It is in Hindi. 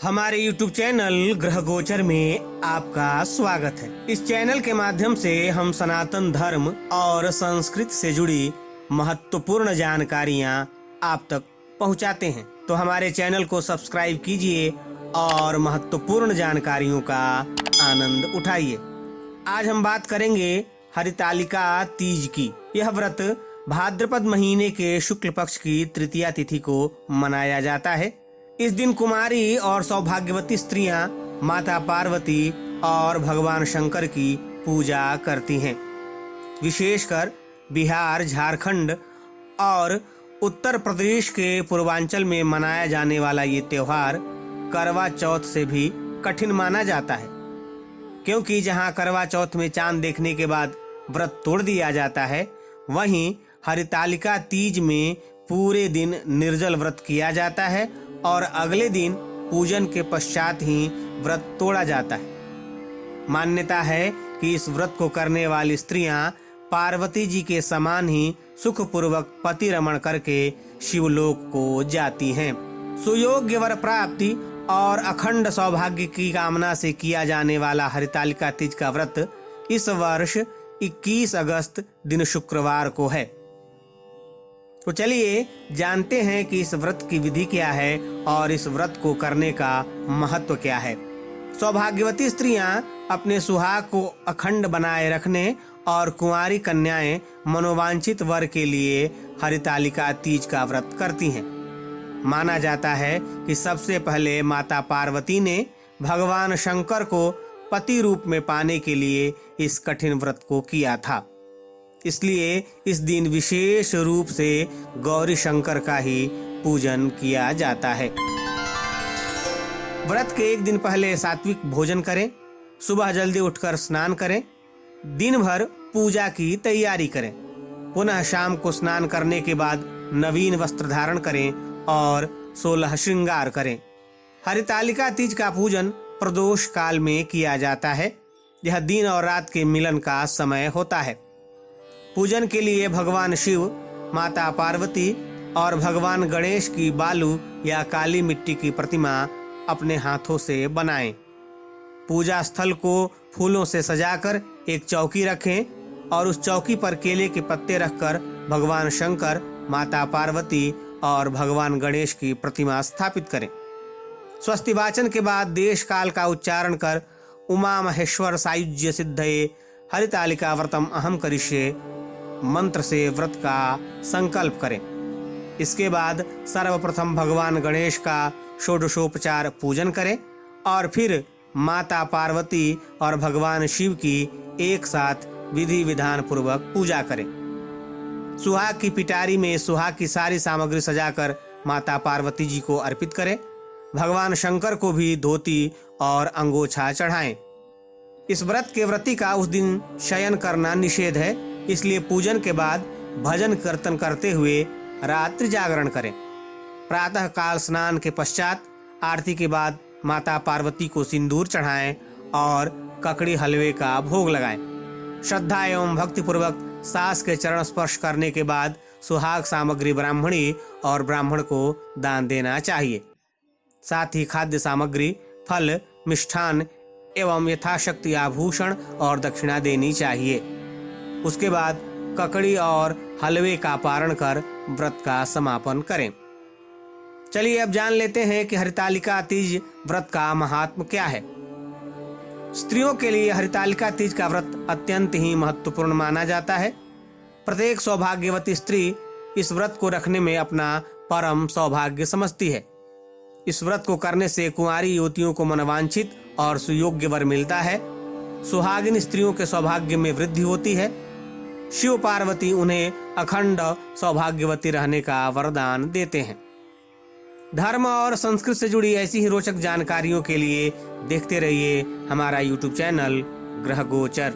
हमारे YouTube चैनल ग्रह गोचर में आपका स्वागत है। इस चैनल के माध्यम से हम सनातन धर्म और संस्कृति से जुड़ी महत्वपूर्ण जानकारियां आप तक पहुंचाते हैं, तो हमारे चैनल को सब्सक्राइब कीजिए और महत्वपूर्ण जानकारियों का आनंद उठाइए। आज हम बात करेंगे हरितालिका तीज की। यह व्रत भाद्रपद महीने के शुक्ल पक्ष की तृतीया तिथि को मनाया जाता है। इस दिन कुमारी और सौभाग्यवती स्त्रियां माता पार्वती और भगवान शंकर की पूजा करती हैं। विशेषकर बिहार, झारखंड और उत्तर प्रदेश के पूर्वांचल में मनाया जाने वाला ये त्योहार करवा चौथ से भी कठिन माना जाता है, क्योंकि जहां करवा चौथ में चांद देखने के बाद व्रत तोड़ दिया जाता है, वहीं हरितालिका तीज में पूरे दिन निर्जल व्रत किया जाता है और अगले दिन पूजन के पश्चात ही व्रत तोड़ा जाता है। मान्यता है कि इस व्रत को करने वाली स्त्रियां पार्वती जी के समान ही सुखपूर्वक पति रमण करके शिवलोक को जाती हैं। सुयोग्य वर प्राप्ति और अखंड सौभाग्य की कामना से किया जाने वाला हरितालिका तीज का व्रत इस वर्ष 21 अगस्त दिन शुक्रवार को है। तो चलिए जानते हैं कि इस व्रत की विधि क्या है और इस व्रत को करने का महत्व क्या है। सौभाग्यवती स्त्रियां अपने सुहाग को अखंड बनाए रखने और कुंवारी कन्याएं मनोवांछित वर के लिए हरितालिका तीज का व्रत करती हैं। माना जाता है कि सबसे पहले माता पार्वती ने भगवान शंकर को पति रूप में पाने के लिए इस कठिन व्रत को किया था। इसलिए इस दिन विशेष रूप से गौरी शंकर का ही पूजन किया जाता है। व्रत के एक दिन पहले सात्विक भोजन करें, सुबह जल्दी उठकर स्नान करें, दिन भर पूजा की तैयारी करें, पुनः शाम को स्नान करने के बाद नवीन वस्त्र धारण करें और 16 श्रृंगार करें। हरितालिका तीज का पूजन प्रदोष काल में किया जाता है। यह दिन और रात के मिलन का समय होता है। पूजन के लिए भगवान शिव, माता पार्वती और भगवान गणेश की बालू या काली मिट्टी की प्रतिमा अपने हाथों से बनाएं। पूजा स्थल को फूलों से सजाकर एक चौकी रखें और उस चौकी पर केले के पत्ते रखकर भगवान शंकर, माता पार्वती और भगवान गणेश की प्रतिमा स्थापित करें। स्वस्ति वाचन के बाद देश काल का उच्चारण कर उमा महेश्वर सायुज्य सिद्धये हरितालिका व्रतम अहम करिष्ये मंत्र से व्रत का संकल्प करें। इसके बाद सर्वप्रथम भगवान गणेश का षोडशोपचार पूजन करें और फिर माता पार्वती और भगवान शिव की एक साथ विधि विधान पूर्वक पूजा करें। सुहाग की पिटारी में सुहाग की सारी सामग्री सजाकर माता पार्वती जी को अर्पित करें। भगवान शंकर को भी धोती और अंगोछा चढ़ाएं। इस व्रत के व्रती का उस दिन शयन करना निषेध है, इसलिए पूजन के बाद भजन कीर्तन करते हुए रात्रि जागरण करें। प्रातः काल स्नान के पश्चात आरती के बाद माता पार्वती को सिंदूर चढ़ाएं और ककड़ी हलवे का भोग लगाएं। श्रद्धा एवं भक्ति पूर्वक सास के चरण स्पर्श करने के बाद सुहाग सामग्री ब्राह्मणी और ब्राह्मण को दान देना चाहिए। साथ ही खाद्य सामग्री, फल, मिष्ठान एवं यथाशक्ति आभूषण और दक्षिणा देनी चाहिए। उसके बाद ककड़ी और हलवे का पारण कर व्रत का समापन करें। चलिए अब जान लेते हैं कि हरितालिका तीज व्रत का महात्म क्या है। स्त्रियों के लिए हरितालिका तीज का व्रत अत्यंत ही महत्वपूर्ण माना जाता है। प्रत्येक सौभाग्यवती स्त्री इस व्रत को रखने में अपना परम सौभाग्य समझती है। इस व्रत को करने से कुंवारी युवतियों को मनवांछित और सुयोग्य वर मिलता है। सुहागिन स्त्रियों के सौभाग्य में वृद्धि होती है। शिव पार्वती उन्हें अखंड सौभाग्यवती रहने का वरदान देते हैं। धर्म और संस्कृति से जुड़ी ऐसी ही रोचक जानकारियों के लिए देखते रहिए हमारा YouTube चैनल ग्रह गोचर।